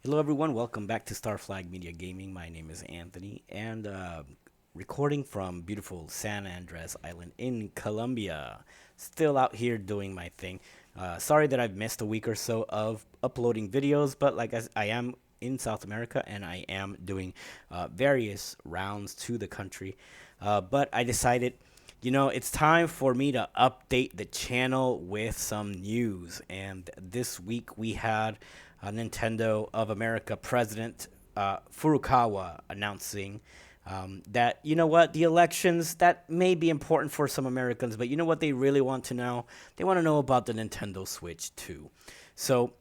Hello, everyone. Welcome back to Star Flag Media Gaming. My name is Anthony, and recording from beautiful San Andres Island in Colombia. Still out here doing my thing. Sorry that I've missed a week or so of uploading videos, but I am in South America and I am doing various rounds to the country. But I decided, it's time for me to update the channel with some news. And this week we had Nintendo of America president Furukawa announcing that, the elections, that may be important for some Americans, but you know what they really want to know? They want to know about the Nintendo Switch 2. So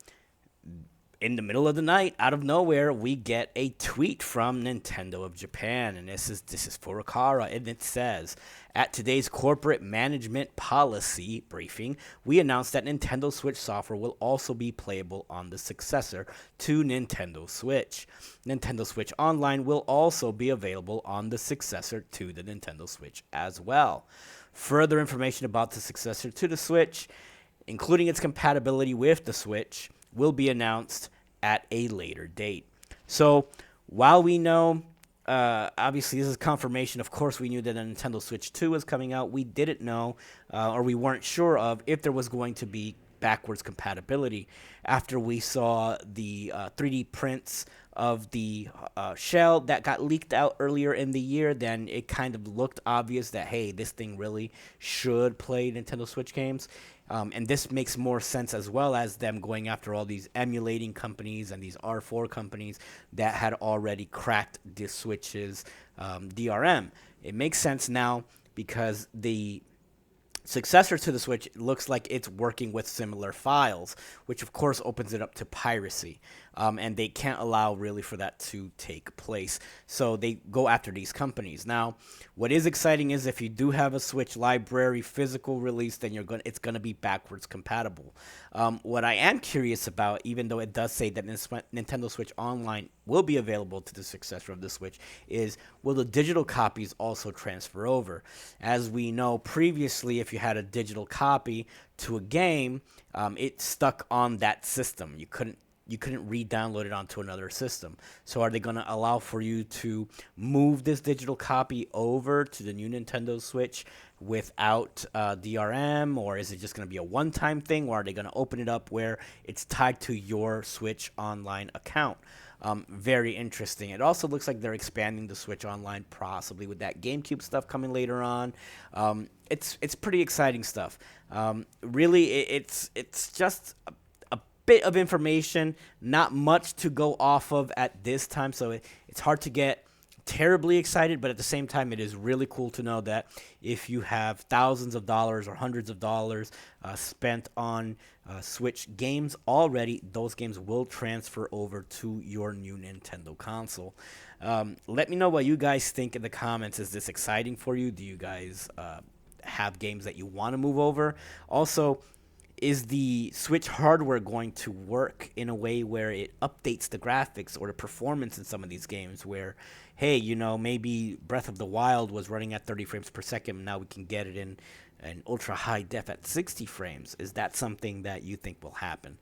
in the middle of the night, out of nowhere, we get a tweet from Nintendo of Japan, and this is Furukawa, and it says, "At today's corporate management policy briefing, we announced that Nintendo Switch software will also be playable on the successor to Nintendo Switch. Nintendo Switch Online will also be available on the successor to the Nintendo Switch as well. Further information about the successor to the Switch, including its compatibility with the Switch, will be announced at a later date." So while we know, obviously this is confirmation. Of course, we knew that a Nintendo Switch 2 was coming out. We didn't know, or we weren't sure of, if there was going to be backwards compatibility. After we saw the 3D prints of the shell that got leaked out earlier in the year, then it kind of looked obvious that, hey, this thing really should play Nintendo Switch games. And this makes more sense, as well as them going after all these emulating companies and these R4 companies that had already cracked the Switch's DRM. It makes sense now because the successor to the Switch looks like it's working with similar files, which of course opens it up to piracy. And they can't allow really for that to take place. So they go after these companies. Now, what is exciting is if you do have a Switch library physical release, then it's gonna be backwards compatible. What I am curious about, even though it does say that Nintendo Switch Online will be available to the successor of the Switch, is will the digital copies also transfer over? As we know previously, if you had a digital copy to a game, it stuck on that system. You couldn't re-download it onto another system. So are they going to allow for you to move this digital copy over to the new Nintendo Switch without DRM, or is it just going to be a one-time thing, or are they going to open it up where it's tied to your Switch Online account? Very interesting. It also looks like they're expanding the Switch Online, possibly with that GameCube stuff coming later on. It's pretty exciting stuff. Really, it's just a bit of information, not much to go off of at this time, so it's hard to get terribly excited, but at the same time, it is really cool to know that if you have thousands of dollars or hundreds of dollars spent on Switch games already, those games will transfer over to your new Nintendo console. Let me know what you guys think in the comments. Is this exciting for you? Do you guys have games that you want to move over? Also, is the Switch hardware going to work in a way where it updates the graphics or the performance in some of these games where, hey, maybe Breath of the Wild was running at 30 frames per second, now we can get it in an ultra high def at 60 frames? Is that something that you think will happen?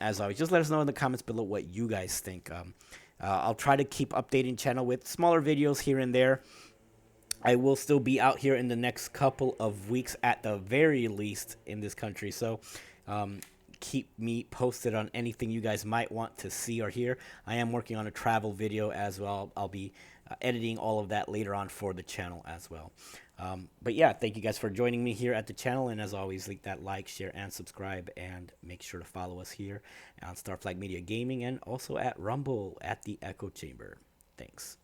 As always, just let us know in the comments below what you guys think. I'll try to keep updating channel with smaller videos here and there. I will still be out here in the next couple of weeks at the very least in this country. So keep me posted on anything you guys might want to see or hear. I am working on a travel video as well. I'll be editing all of that later on for the channel as well. But yeah, thank you guys for joining me here at the channel. And as always, leave that like, share, and subscribe. And make sure to follow us here on Starflag Media Gaming and also at Rumble at the Echo Chamber. Thanks.